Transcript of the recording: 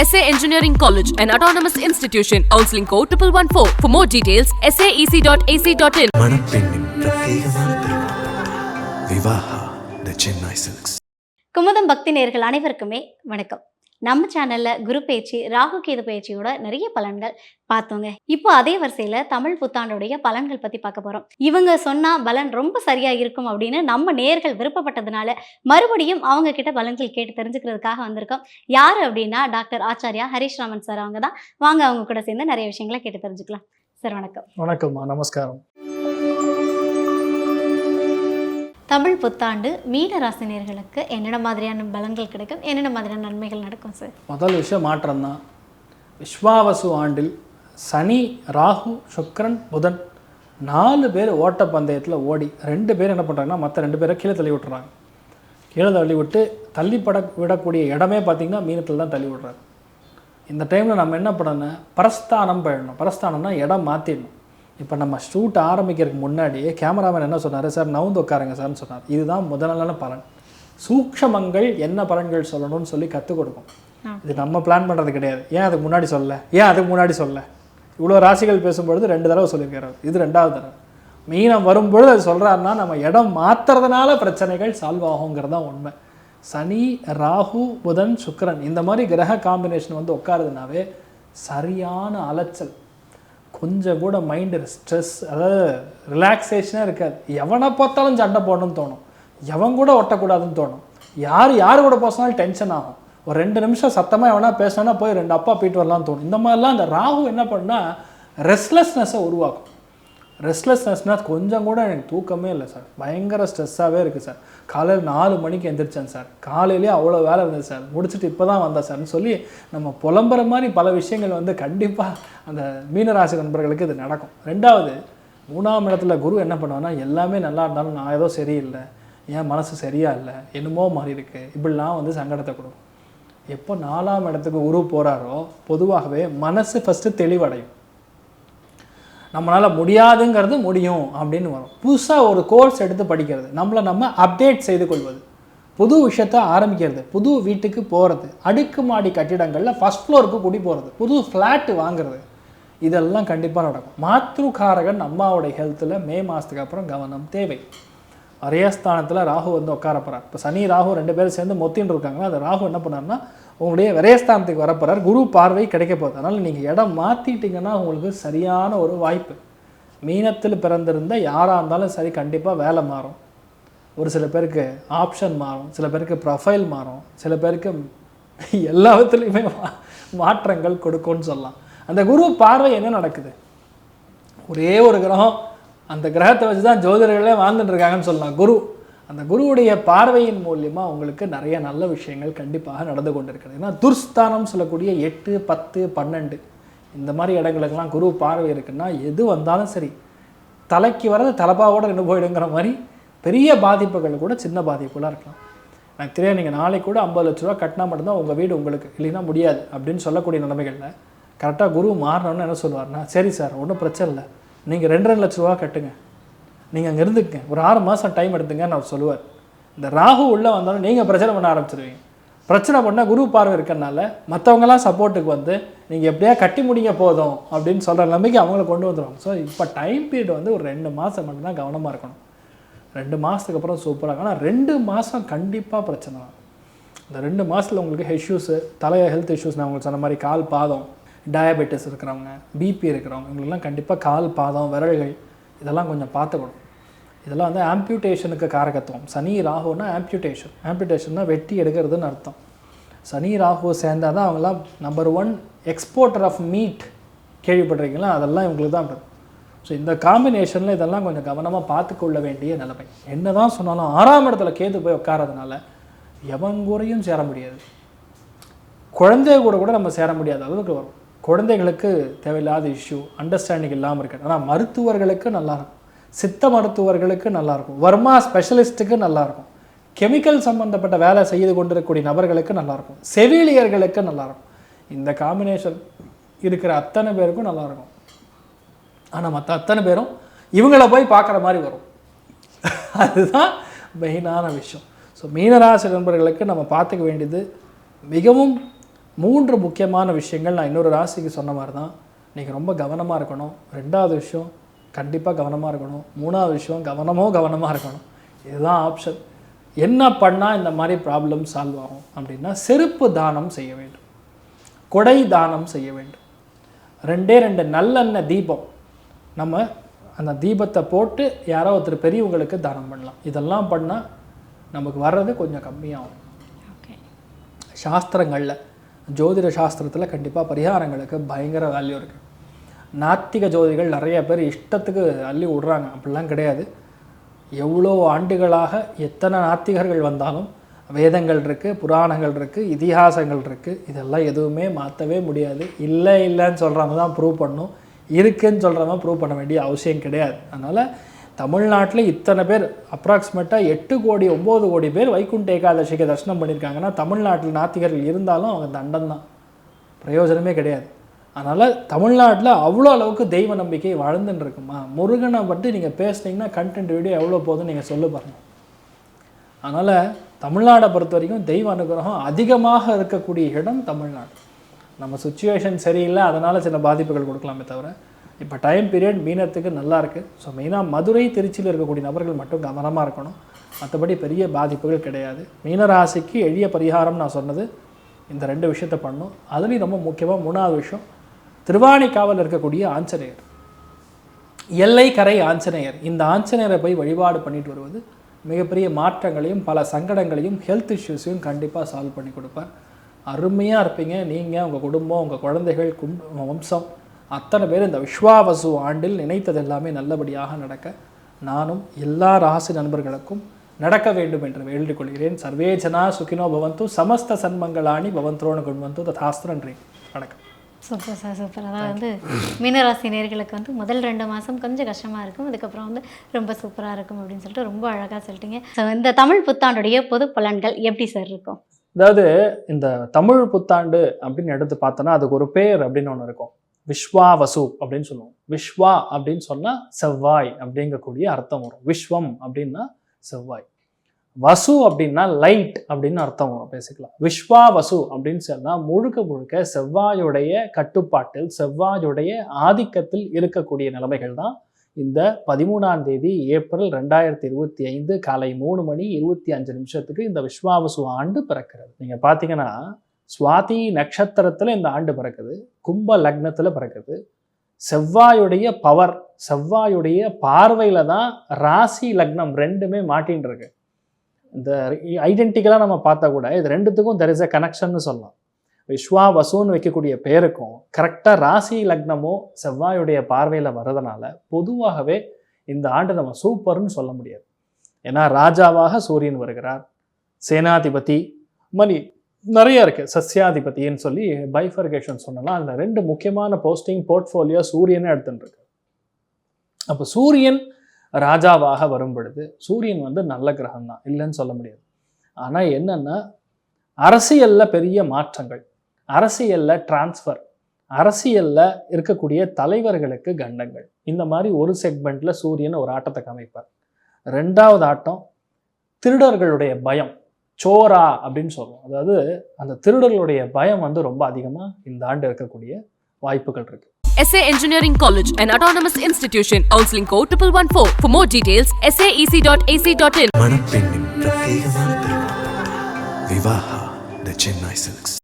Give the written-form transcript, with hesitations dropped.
SA Engineering College, an autonomous institution. Counseling code 1114. For more details, saec.ac.in. மணப்பெண்ணின் பிரத்யேகமான திருமணம் விவாஹா தி Chennai silks. Kumudam பக்தி நேயர்கள் அனைவருக்குமே வணக்கம். நம்ம சேனல்ல குரு பேச்சு, ராகு கேது பேச்சியோட நிறைய பலன்கள் பார்த்தோங்க. இப்போ அதே வரிசையில தமிழ் புத்தாண்டுடைய பலன்கள் பத்தி பார்க்க போறோம். இவங்க சொன்னா பலன் ரொம்ப சரியா இருக்கும் அப்படின்னு நம்ம நேயர்கள் விருப்பப்பட்டதுனால மறுபடியும் அவங்க கிட்ட பலன்கள் கேட்டு தெரிஞ்சுக்கிறதுக்காக வந்திருக்கோம். யாரு அப்படின்னா டாக்டர் ஆச்சாரியா ஹரிஷ் ராமன் சார். அவங்க தான். வாங்க அவங்க கூட சேர்ந்து நிறைய விஷயங்களை கேட்டு தெரிஞ்சுக்கலாம். சார் வணக்கம். வணக்கம்மா, நமஸ்காரம். தமிழ் புத்தாண்டு மீன ராசினியர்களுக்கு என்னென்ன மாதிரியான பலன்கள் கிடைக்கும், என்னென்ன மாதிரியான நன்மைகள் நடக்கும் சார்? முதல் விஷயம் மாற்றம் தான். விஸ்வாவசு ஆண்டில் சனி, ராகு, சுக்கிரன், புதன் 4 பேர் ஓட்ட பந்தயத்தில் ஓடி 2 பேர் என்ன பண்ணுறாங்கன்னா மற்ற 2 பேரை கீழே தள்ளி விட்டுறாங்க. கீழே தள்ளி விட்டு விடக்கூடிய இடமே பார்த்திங்கன்னா மீனத்தில் தான் தள்ளி விடுறாரு. இந்த டைமில் நம்ம என்ன பண்ணணும், பரஸ்தானம் போயிடணும். பரஸ்தானம்னா இடம் மாற்றிடணும். இப்போ நம்ம ஷூட் ஆரம்பிக்கிறதுக்கு முன்னாடியே கேமராமேன் என்ன சொன்னார், சார் நவுந்து உட்காருங்க சார்னு சொன்னார். இதுதான் முதலான பலன். சூக்ஷமங்கள் என்ன பலன்கள் சொல்லணும்னு சொல்லி கற்றுக் கொடுக்கும். இது நம்ம பிளான் பண்ணுறது கிடையாது. ஏன் அதுக்கு முன்னாடி சொல்ல இவ்வளோ ராசிகள் பேசும்பொழுது 2 தடவை சொல்லியிருக்காரு. இது 2வது தடவை. மீனம் வரும்பொழுது அது சொல்கிறாருன்னா நம்ம இடம் மாற்றுறதுனால பிரச்சனைகள் சால்வ் ஆகுங்கிறது தான் உண்மை. சனி, ராகு, புதன், சுக்கிரன் இந்த மாதிரி கிரக காம்பினேஷன் வந்து உட்காருதுனாவே சரியான அலைச்சல், கொஞ்சம் கூட மைண்டு ஸ்ட்ரெஸ், அதாவது ரிலாக்ஸேஷனே இருக்காது. எவனை பார்த்தாலும் சண்டை போடணும்னு தோணும், எவன் கூட ஒட்டக்கூடாதுன்னு தோணும், யார் கூட பேசினாலும் டென்ஷன் ஆகும். ஒரு 2 நிமிஷம் சத்தமாக எவனா பேசினா போய் 2 அப்பா போயிட்டு வரலாம்னு தோணும். இந்த மாதிரிலாம் அந்த ராகு என்ன பண்ணால் ரெஸ்ட்லெஸ்னஸை உருவாக்கும். ரெஸ்ட்லெஸ்னஸ்னால் கொஞ்சம் கூட எனக்கு தூக்கமே இல்லை சார், பயங்கர ஸ்ட்ரெஸ்ஸாகவே இருக்குது சார். காலையில் 4 மணிக்கு எந்திரிச்சேன் சார், காலையிலே அவ்வளோ வேலை இருந்தது சார், முடிச்சுட்டு இப்போ தான் வந்தேன் சார்னு சொல்லி நம்ம புலம்புற மாதிரி பல விஷயங்கள் வந்து கண்டிப்பாக அந்த மீனராசி நண்பர்களுக்கு இது நடக்கும். 2வது 3ஆம் இடத்துல குரு என்ன பண்ணுவான்னா, எல்லாமே நல்லா இருந்தாலும் நான் ஏதோ சரியில்லை, என் மனசு சரியா இல்லை, என்னமோ மாதிரி இருக்குது, இப்படிலாம் வந்து சங்கடத்தை கொடுக்கும். எப்போ 4ஆம் இடத்துக்கு குரு போகிறாரோ பொதுவாகவே மனசு ஃபஸ்ட்டு தெளிவடையும். நம்மளால் முடியாதுங்கிறது முடியும் அப்படின்னு வரும். புதுசாக ஒரு கோர்ஸ் எடுத்து படிக்கிறது, நம்ம அப்டேட் செய்து கொள்வது, புது விஷயத்த ஆரம்பிக்கிறது, புது வீட்டுக்கு போகிறது, அடுக்குமாடி கட்டிடங்களில் ஃபஸ்ட் ஃப்ளோருக்கு குடி போகிறது, புது ஃப்ளாட்டு வாங்குறது, இதெல்லாம் கண்டிப்பாக நடக்கும். மாத்ருகாரகன் அம்மாவோடைய ஹெல்த்தில் மே மாதத்துக்கு அப்புறம் கவனம் தேவை. விரயஸ்தானத்தில் ராகு வந்து உட்கார போகிறார். இப்போ சனி ராகு 2 பேரும் சேர்ந்து மொத்தின்னு இருக்காங்க. அந்த ராகு என்ன பண்ணார்னா உங்களுடைய விரயஸ்தானத்துக்கு வரப்போகிறார். குரு பார்வை கிடைக்க போகுது. அதனால் நீங்கள் இடம் மாற்றிட்டிங்கன்னா உங்களுக்கு சரியான ஒரு வாய்ப்பு. மீனத்தில் பிறந்திருந்த யாராக இருந்தாலும் சரி கண்டிப்பாக வேலை மாறும். ஒரு சில பேருக்கு ஆப்ஷன் மாறும், சில பேருக்கு ப்ரொஃபைல் மாறும், சில பேருக்கு எல்லாத்துலேயுமே மாற்றங்கள் கொடுக்கும்னு சொல்லலாம். அந்த குரு பார்வை என்ன நடக்குது, ஒரே ஒரு கிரகம், அந்த கிரகத்தை வச்சு தான் ஜோதிடர்களே வாழ்ந்துட்டு இருக்காங்கன்னு சொல்லலாம். குரு, அந்த குருவுடைய பார்வையின் மூலியமாக உங்களுக்கு நிறைய நல்ல விஷயங்கள் கண்டிப்பாக நடந்து கொண்டு இருக்கிறது. ஏன்னா துர்ஸ்தானம் சொல்லக்கூடிய 8, 10, 12 இந்த மாதிரி இடங்களுக்கெல்லாம் குரு பார்வை இருக்குன்னா எது வந்தாலும் சரி தலைக்கு வரது தலப்பாவோட நின்று போயிடுங்கிற மாதிரி பெரிய பாதிப்புகள் கூட சின்ன பாதிப்புகளாக இருக்கலாம். எனக்கு தெரியாது, நீங்கள் நாளைக்கு கூட 50 லட்ச ரூபா கட்டினா மட்டும்தான் உங்கள் வீடு உங்களுக்கு, இல்லைன்னா முடியாது அப்படின்னு சொல்லக்கூடிய நிலைமைகளில் கரெக்டாக குரு மாறினோன்னு என்ன சொல்லுவார்னா, சரி சார் ஒன்றும் பிரச்சனை இல்லை, நீங்கள் 2 லட்ச ரூபா கட்டுங்க, நீங்கள் அங்கே இருந்துக்குங்க, ஒரு 6 மாதம் டைம் எடுத்துங்கன்னு அவர் சொல்லுவார். இந்த ராகு உள்ளே வந்தாலும் நீங்கள் பிரச்சனை பண்ண ஆரம்பிச்சிடுவீங்க. பிரச்சனை பண்ணால் குரு பார்வை இருக்கிறனால மற்றவங்களாம் சப்போர்ட்டுக்கு வந்து நீங்கள் எப்படியா கட்டி முடிங்க போதும் அப்படின்னு சொல்கிற நிலைமைக்கு அவங்கள கொண்டு வந்துடுவாங்க. ஸோ இப்போ டைம் பீரியட் வந்து ஒரு 2 மாதம் மட்டும்தான் கவனமாக இருக்கணும். 2 மாதத்துக்கு அப்புறம் சூப்பராக. ஆனால் 2 மாதம் கண்டிப்பாக பிரச்சனை தான். இந்த 2 மாதத்தில் உங்களுக்கு இஷ்யூஸு, ஹெல்த் இஷ்யூஸ், நான் உங்களுக்கு சொன்ன மாதிரி கால் பாதம், டயபெட்டிஸ் இருக்கிறவங்க, பிபி இருக்கிறவங்க, இவங்களுக்குலாம் கண்டிப்பாக கால் பாதம் விரல்கள் இதெல்லாம் கொஞ்சம் பார்த்துக்கணும். இதெல்லாம் வந்து ஆம்பியூட்டேஷனுக்கு காரகத்துவம். சனி ராகுன்னா ஆம்பியூட்டேஷன்னா வெட்டி எடுக்கிறதுன்னு அர்த்தம். சனி ராகு சேர்ந்தால் தான் அவங்களாம் நம்பர் 1 எக்ஸ்போர்ட்டர் ஆஃப் மீட் கேள்விப்படுறீங்களா, அதெல்லாம் இவங்களுக்கு தான் இருக்கும். ஸோ இந்த காம்பினேஷனில் இதெல்லாம் கொஞ்சம் கவனமாக பார்த்துக்கொள்ள வேண்டிய நிலைமை. என்ன தான் சொன்னாலும் 6ஆம் இடத்துல கேது போய் உட்காரதுனால எவங்கூரையும் சேர முடியாது, குழந்தைய கூட நம்ம சேர முடியாத அளவுக்கு வரும். குழந்தைகளுக்கு தேவையில்லாத இஷ்யூ, அண்டர்ஸ்டாண்டிங் இல்லாமல் இருக்குது. ஆனால் மருத்துவர்களுக்கு நல்லாயிருக்கும், சித்த மருத்துவர்களுக்கு நல்லாயிருக்கும், வர்மா ஸ்பெஷலிஸ்ட்டுக்கு நல்லாயிருக்கும், கெமிக்கல் சம்மந்தப்பட்ட வேலை செய்து கொண்டிருக்கக்கூடிய நபர்களுக்கு நல்லாயிருக்கும், செவிலியர்களுக்கு நல்லாயிருக்கும். இந்த காம்பினேஷன் இருக்கிற அத்தனை பேருக்கும் நல்லாயிருக்கும். ஆனால் மற்ற அத்தனை பேரும் இவங்கள போய் பார்க்குற மாதிரி வரும். அதுதான் மெயினான விஷயம். ஸோ மீனராசி நண்பர்களுக்கு நம்ம பார்த்துக்க வேண்டியது மிகவும் 3 முக்கியமான விஷயங்கள் நான் இன்னொரு ராசிக்கு சொன்ன மாதிரி தான். நீங்கள் ரொம்ப கவனமாக இருக்கணும். 2வது விஷயம் கண்டிப்பாக கவனமாக இருக்கணும். 3வது விஷயம் கவனமாக இருக்கணும். இதுதான் ஆப்ஷன். என்ன பண்ணால் இந்த மாதிரி ப்ராப்ளம் சால்வ் ஆகும் அப்படின்னா, செருப்பு தானம் செய்ய வேண்டும், கொடை தானம் செய்ய வேண்டும். 2 நல்லெண்ணெய் தீபம் நம்ம அந்த தீபத்தை போட்டு யாரோ ஒருத்தர் பெரியவங்களுக்கு தானம் பண்ணலாம். இதெல்லாம் பண்ணால் நமக்கு வர்றது கொஞ்சம் கம்மியாகும். சாஸ்திரங்களில் ஜோதிட சாஸ்திரத்தில் கண்டிப்பாக பரிகாரங்களுக்கு பயங்கர வேல்யூ இருக்குது. நாத்திக ஜோதிகள் நிறைய பேர் இஷ்டத்துக்கு அள்ளி விடுறாங்க, அப்படிலாம் கிடையாது. எவ்வளோ ஆண்டுகளாக எத்தனை நாத்திகர்கள் வந்தாலும் வேதங்கள் இருக்குது, புராணங்கள் இருக்குது, இதிகாசங்கள் இருக்குது. இதெல்லாம் எதுவுமே மாற்றவே முடியாது. இல்லைன்னு சொல்கிறவங்க தான் ப்ரூவ் பண்ணணும், இருக்குன்னு சொல்கிறவங்க ப்ரூவ் பண்ண வேண்டிய அவசியம் கிடையாது. அதனால் தமிழ்நாட்டில் இத்தனை பேர் அப்ராக்சிமேட்டாக 8 கோடி 9 கோடி பேர் வைகுண்ட ஏகாதசிக்கு தரிசனம் பண்ணியிருக்காங்கன்னா, தமிழ்நாட்டில் நாத்திகர்கள் இருந்தாலும் அவங்க தண்டம் தான், பிரயோஜனமே கிடையாது. அதனால் தமிழ்நாட்டில் அவ்வளோ அளவுக்கு தெய்வ நம்பிக்கை வாழ்ந்துன்னு இருக்குமா. முருகனை பற்றி நீங்கள் பேசுனீங்கன்னா கண்டென்ட் வீடியோ எவ்வளோ போதுன்னு நீங்கள் சொல்ல பாருங்கள். அதனால் தமிழ்நாடை பொறுத்த வரைக்கும் தெய்வ அனுகிரகம் அதிகமாக இருக்கக்கூடிய இடம் தமிழ்நாடு. நம்ம சுச்சுவேஷன் சரியில்லை, அதனால் சில பாதிப்புகள் கொடுக்கலாமே தவிர இப்போ டைம் பீரியட் மீனத்துக்கு நல்லா இருக்குது. ஸோ மெயினாக மதுரை திருச்சியில் இருக்கக்கூடிய நபர்கள் மட்டும் கவனமாக இருக்கணும். மற்றபடி பெரிய பாதிப்புகள் கிடையாது. மீனராசிக்கு எளிய பரிகாரம் நான் சொன்னது இந்த 2 விஷயத்தை பண்ணணும். அதுலேயும் ரொம்ப முக்கியமாக 3வது விஷயம், திருவானைக்காவல் இருக்கக்கூடிய ஆஞ்சநேயர், எல்லைக்கரை ஆஞ்சநேயர். இந்த ஆஞ்சநேயரை போய் வழிபாடு பண்ணிட்டு வருவது மிகப்பெரிய மாற்றங்களையும் பல சங்கடங்களையும் ஹெல்த் இஷ்யூஸையும் கண்டிப்பாக சால்வ் பண்ணி கொடுப்பார். அருமையாக இருப்பீங்க. நீங்கள், உங்கள் குடும்பம், உங்கள் குழந்தைகள், வம்சம் அத்தனை பேர் இந்த விஸ்வாவசு ஆண்டில் நினைத்தது எல்லாமே நல்லபடியாக நடக்க நானும் எல்லா ராசி நண்பர்களுக்கும் நடக்க வேண்டும் என்று வேண்டிக் கொள்கிறேன். சர்வே ஜனா சுகினோ பவந்து, சமஸ்த சன்மங்களாணி பவந்தோன்னு கொண்டு ததாஸ்திரம். நன்றி, வணக்கம். Super sir, super. அதாவது மீனராசி நேயர்களுக்கு முதல் 2 மாதம் கொஞ்சம் கஷ்டமாக இருக்கும், அதுக்கப்புறம் ரொம்ப சூப்பராக இருக்கும் அப்படின்னு சொல்லிட்டு ரொம்ப அழகாக சொல்லிட்டீங்க. ஸோ இந்த தமிழ் புத்தாண்டுடைய பொது பலன்கள் எப்படி சார் இருக்கும்? அதாவது இந்த தமிழ் புத்தாண்டு அப்படின்னு எடுத்து பார்த்தோன்னா அதுக்கு ஒரு பேர் அப்படின்னு ஒன்று இருக்கும், விஸ்வாவசு அப்படின்னு சொல்லுவோம். விஸ்வா அப்படின்னு சொன்னால் செவ்வாய் அப்படிங்கக்கூடிய அர்த்தம் வரும். விஸ்வம் அப்படின்னா செவ்வாய், வசு அப்படின்னா லைட் அப்படின்னு அர்த்தம் வரும். பேசிக்கலாம். விஸ்வாவசு அப்படின்னு சொன்னால் முழுக்க செவ்வாயுடைய கட்டுப்பாட்டில், செவ்வாயுடைய ஆதிக்கத்தில் இருக்கக்கூடிய நிலைமைகள் தான் இந்த 13ஆம் தேதி ஏப்ரல் 2025 காலை 3:25 இந்த விஸ்வாவசு ஆண்டு பிறக்கிறது. நீங்கள் பார்த்தீங்கன்னா சுவாதி நட்சத்திரத்தில் இந்த ஆண்டு பிறக்குது, கும்ப லக்னத்தில் பிறக்குது. செவ்வாயுடைய பவர், செவ்வாயுடைய பார்வையில் தான் ராசி லக்னம் 2மே மாட்டின்னு இருக்கு. இந்த ஐடென்டிக்கலாக நம்ம பார்த்தா கூட இது 2த்துக்கும் தெர் இஸ் எ கனெக்ஷன்னு சொல்லலாம். விஸ்வாவசுன்னு வைக்கக்கூடிய பேருக்கும் கரெக்டாக ராசி லக்னமோ செவ்வாயுடைய பார்வையில் வர்றதுனால பொதுவாகவே இந்த ஆண்டு நம்ம சூப்பர்னு சொல்ல முடியாது. ஏன்னா ராஜாவாக சூரியன் வருகிறார், சேனாதிபதி மணி நிறைய இருக்குது, சஸ்யாதிபதின்னு சொல்லி பைஃபர்கேஷன் சொன்னலாம். அதில் 2 முக்கியமான போஸ்டிங் போர்ட்ஃபோலியோ சூரியனை எடுத்துட்டு இருக்கு. அப்போ சூரியன் ராஜாவாக வரும் பொழுது சூரியன் நல்ல கிரகம் தான், இல்லைன்னு சொல்ல முடியாது. ஆனால் என்னன்னா அரசியலில் பெரிய மாற்றங்கள், அரசியலில் டிரான்ஸ்ஃபர், அரசியலில் இருக்கக்கூடிய தலைவர்களுக்கு கண்டங்கள், இந்த மாதிரி ஒரு செக்மெண்ட்டில் சூரியன் ஒரு ஆட்டத்தை காமிப்பார். 2வது ஆட்டம் திருடர்களுடைய பயம், சோரா அப்படின்னு சொல்லுவோம். அதாவது அந்த திருடர்களுடைய பயம் ரொம்ப அதிகமாக இந்த ஆண்டு இருக்கக்கூடிய வாய்ப்புகள் இருக்கு. SA Engineering College, an autonomous institution. Counseling code 1114. For more details, saec.ac.in. மணப்பெண்ணின் பிரத்யேகமான திருமணம் விவாஹா தி சென்னை சில்க்ஸ்.